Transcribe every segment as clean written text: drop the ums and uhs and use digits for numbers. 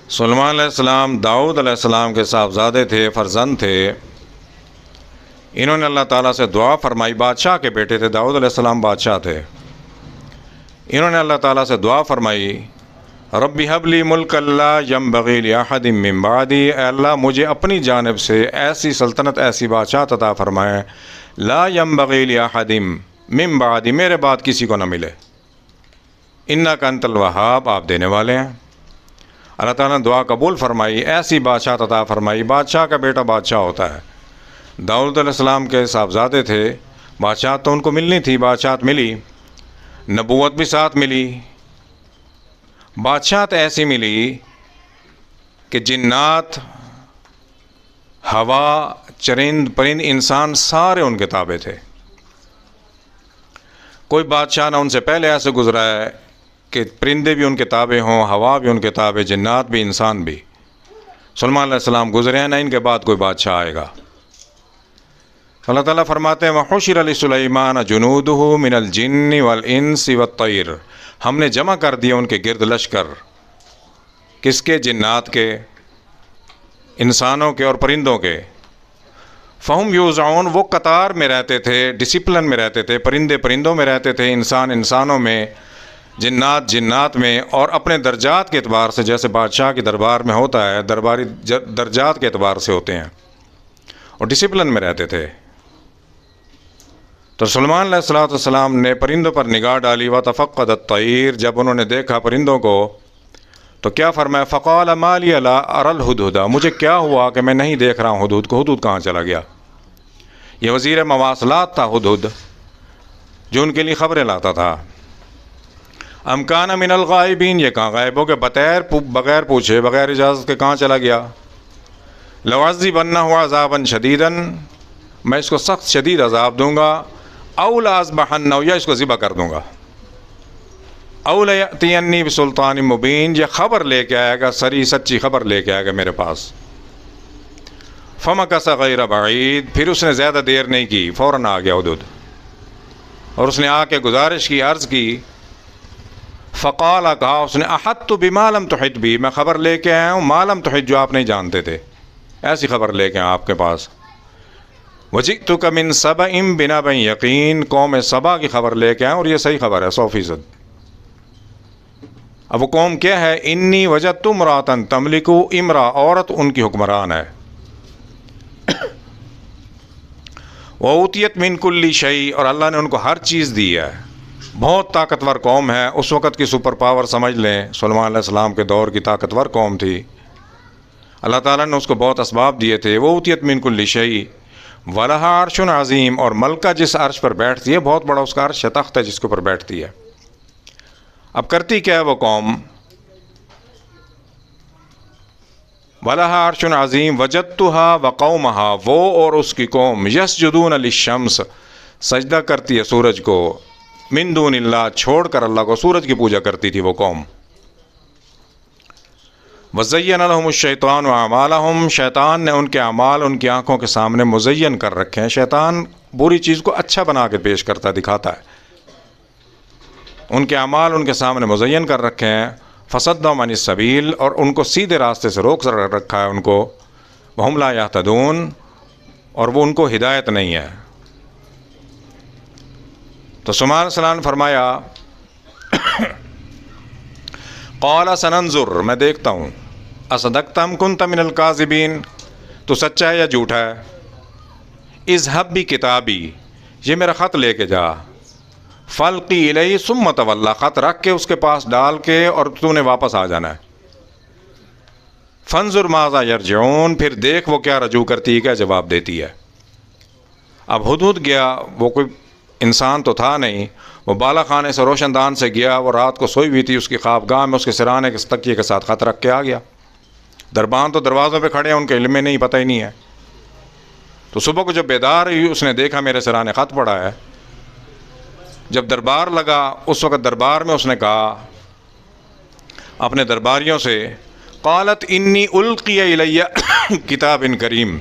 سلیمان علیہ السلام داؤد علیہ السلام کے صاحبزادے تھے، فرزند تھے۔ انہوں نے اللہ تعالیٰ سے دعا فرمائی، بادشاہ کے بیٹے تھے، داؤد علیہ السلام بادشاہ تھے۔ انہوں نے اللہ تعالیٰ سے دعا فرمائی، ربی حب لی ملک لا ینبغی لاحد من بعدی، اے اللہ مجھے اپنی جانب سے ایسی سلطنت، ایسی بادشاہت عطا فرمائے، لا ینبغی لاحد من بعدی، میرے بعد کسی کو نہ ملے، انک انت الوہاب، آپ دینے والے ہیں۔ اللہ تعالیٰ نے دعا قبول فرمائی، ایسی بادشاہت عطا فرمائی۔ بادشاہ کا بیٹا بادشاہ ہوتا ہے۔ داؤد علیہ السلام کے صاحبزادے تھے، بادشاہت تو ان کو ملنی تھی، بادشاہت ملی، نبوت بھی ساتھ ملی۔ بادشاہت ایسی ملی کہ جنات، ہوا، چرند پرند، انسان سارے ان کے تابع تھے۔ کوئی بادشاہ نہ ان سے پہلے ایسے گزرا ہے کہ پرندے بھی ان کے تابع ہوں، ہوا بھی ان کے تابع، جنات بھی، انسان بھی۔ سلیمان علیہ السلام گزرے ہیں، نہ ان کے بعد کوئی بادشاہ آئے گا۔ اللہ تعالیٰ فرماتے ہیں وَحُشِرَ لِسُلَيْمَانَ جُنُودُهُ مِنَ الْجِنِّ وَالْإِنسِ وَالطَّيْرِ، ہم نے جمع کر دیا ان کے گرد لشکر، کس کے؟ جنات کے، انسانوں کے اور پرندوں کے۔ فَهُمْ يُوزَعُونَ، وہ قطار میں رہتے تھے، ڈسپلن میں رہتے تھے، پرندے پرندوں میں رہتے تھے، انسان انسانوں میں، جنات جنات میں، اور اپنے درجات کے اعتبار سے، جیسے بادشاہ کے دربار میں ہوتا ہے، درباری درجات کے اعتبار سے ہوتے ہیں، اور ڈسپلن میں رہتے تھے۔ تو سلیمان علیہ السلام نے پرندوں پر نگاہ ڈالی، وَتَفَقَّدَ الطَّيْرَ، جب انہوں نے دیکھا پرندوں کو تو کیا فرمایا، فَقَالَ مَا لِيَ لَا أَرَى الْهُدْهُدَ، مجھے کیا ہوا کہ میں نہیں دیکھ رہا ہوں ہدہد کو، ہدہد کہاں چلا گیا؟ یہ وزیر مواصلات تھا ہدہد، جو ان کے لیے خبریں لاتا تھا۔ أَمْ كَانَ مِنَ الْغَائِبِينَ، یہ کہاں غائب ہو گیا؟ بغیر پوچھے، بغیر اجازت کے کہاں چلا گیا؟ لَأُعَذِّبَنَّهُ عَذَابًا شَدِيدًا، میں اس کو سخت شدید عذاب دوں گا، أَوْ لَأَذْبَحَنَّهُ، یا اس کو ذبح کر دوں گا، أَوْ لَيَأْتِيَنِّي بِسُلْطَانٍ مُبِينٍ، یہ خبر لے کے آئے گا، سری سچی خبر لے کے آئے گا میرے پاس۔ فَمَكَثَ غَيْرَ بَعِيدٍ، پھر اس نے زیادہ دیر نہیں کی، فوراً آ گیا ہدہد، اور اس نے آ کے گزارش کی، عرض کی، فَقَالَ، کہا اس نے، أَحَطْتُ بِمَا لَمْ تُحِطْ بِهِ، میں خبر لے کے آیا ہوں، مَا لَمْ تُحِطْ، جو آپ نہیں جانتے تھے، ایسی خبر لے کے آپ کے پاس۔ وَجِئْتُكَ مِنْ سَبَإٍ بِنَبَإٍ یقین، قوم سبا کی خبر لے کے آئے، اور یہ صحیح خبر ہے 100%۔ اب وہ قوم کیا ہے؟ انی وجدت امرأۃ تملک، امرا، عورت ان کی حکمران ہے، وَأُوتِیَتْ مِنْ كُلِّ شَيْءٍ، اور اللہ نے ان کو ہر چیز دی ہے، بہت طاقتور قوم ہے، اس وقت کی سپر پاور سمجھ لیں، سلیمان علیہ السلام کے دور کی طاقتور قوم تھی، اللہ تعالیٰ نے اس کو بہت اسباب دیے تھے۔ وَأُوتِیَتْ مِنْ كُلِّ شَيْءٍ وَلَهَا عَرْشٌ عَظِيمٌ، اور ملکہ جس عرش پر بیٹھتی ہے بہت بڑا اس کا عرش، تخت ہے جس کے اوپر بیٹھتی ہے۔ اب کرتی کیا ہے وہ قوم؟ وَلَهَا عَرْشٌ عَظِيمٌ وَجَدتُّهَا وَقَوْمَهَا، وہ اور اس کی قوم، يَسْجُدُونَ لِلشَّمْسِ، سجدہ کرتی ہے سورج کو، من دون اللہ، چھوڑ کر اللہ کو، سورج کی پوجا کرتی تھی وہ قوم۔ وَزَيَّنَ لَهُمُ الشَّيْطَانُ أَعْمَالَهُمْ، شیطان نے ان کے اعمال ان کی آنکھوں کے سامنے مزین کر رکھے ہیں۔ شیطان بری چیز کو اچھا بنا کے پیش کرتا ہے، دکھاتا ہے، ان کے اعمال ان کے سامنے مزین کر رکھے ہیں۔ فَصَدَّهُمْ عَنِ السَّبِيلِ، اور ان کو سیدھے راستے سے روک رکھا ہے ان کو، وَهُمْ لَا يَهْتَدُونَ، اور وہ ان کو ہدایت نہیں ہے۔ تو سلیمان علیہ السلام نے فرمایا، قَالَ سَنَنظُرُ، میں دیکھتا ہوں، أَصَدَقْتَ أَمْ كُنْتَ مِنَ الْكَاذِبِينَ، تو سچا ہے یا جھوٹا ہے؟ اذهب بِكِتَابِي، یہ میرا خط لے کے جا، فَالْقِ إِلَيْهِ ثُمَّ تَوَلَّىٰ، خط رکھ کے اس کے پاس ڈال کے، اور تو نے واپس آ جانا ہے۔ فَانظُرْ مَاذَا يَرْجِعُونَ، پھر دیکھ وہ کیا رجوع کرتی ہے، کیا جواب دیتی ہے۔ اب ہدہد گیا، وہ کوئی انسان تو تھا نہیں، وہ بالا خانے سے، روشن دان سے گیا، وہ رات کو سوئی ہوئی تھی اس کی خوابگاہ میں، اس کے سرانے کے تکیے کے ساتھ خط رکھ کے آ گیا۔ دربان تو دروازوں پہ کھڑے ہیں، ان کے علم میں نہیں، پتہ ہی نہیں ہے۔ تو صبح کو جب بیدار ہوئی، اس نے دیکھا میرے سرانے خط پڑا ہے۔ جب دربار لگا، اس وقت دربار میں اس نے کہا اپنے درباریوں سے، قالت انی القی الی کتاب کریم،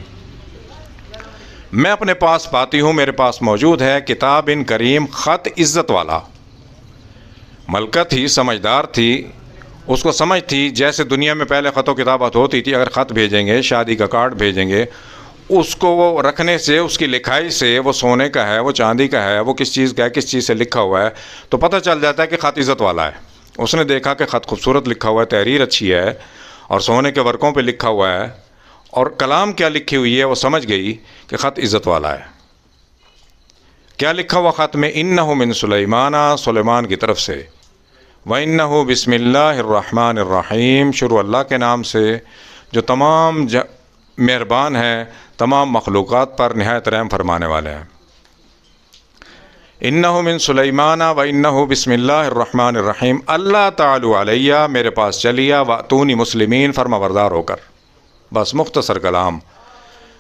میں اپنے پاس پاتی ہوں، میرے پاس موجود ہے کتاب کریم، خط عزت والا۔ ملکہ تھی، سمجھدار تھی، اس کو سمجھ تھی جیسے دنیا میں پہلے خط و کتابت ہوتی تھی، اگر خط بھیجیں گے، شادی کا کارڈ بھیجیں گے، اس کو وہ رکھنے سے، اس کی لکھائی سے، وہ سونے کا ہے، وہ چاندی کا ہے، وہ کس چیز کا ہے، کس چیز سے لکھا ہوا ہے، تو پتہ چل جاتا ہے کہ خط عزت والا ہے۔ اس نے دیکھا کہ خط خوبصورت لکھا ہوا ہے، تحریر اچھی ہے، اور سونے کے ورقوں پہ لکھا ہوا ہے، اور کلام کیا لکھی ہوئی ہے وہ سمجھ گئی کہ خط عزت والا ہے۔ کیا لکھا ہوا خط میں؟ انہ من سلیمان، سلیمان کی طرف سے، وانہ بسم اللہ الرحمن الرحیم، شروع اللہ کے نام سے جو تمام مہربان ہے تمام مخلوقات پر، نہایت رحم فرمانے والے ہیں۔ انہ من سلیمان وانہ بسم اللہ الرحمن الرحیم، اللہ تعالی علیہ، میرے پاس چلیا، واتونی مسلمین، فرما بردار ہو کر۔ بس مختصر کلام۔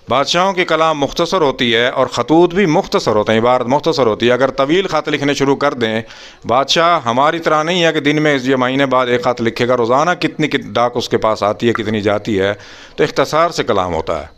بادشاہوں کی کلام مختصر ہوتی ہے اور خطوط بھی مختصر ہوتے ہیں، عبارت مختصر ہوتی ہے۔ اگر طویل خط لکھنے شروع کر دیں، بادشاہ ہماری طرح نہیں ہے کہ دن میں یہ مہینے بعد ایک خط لکھے گا، روزانہ کتنی ڈاک اس کے پاس آتی ہے، کتنی جاتی ہے، تو اختصار سے کلام ہوتا ہے۔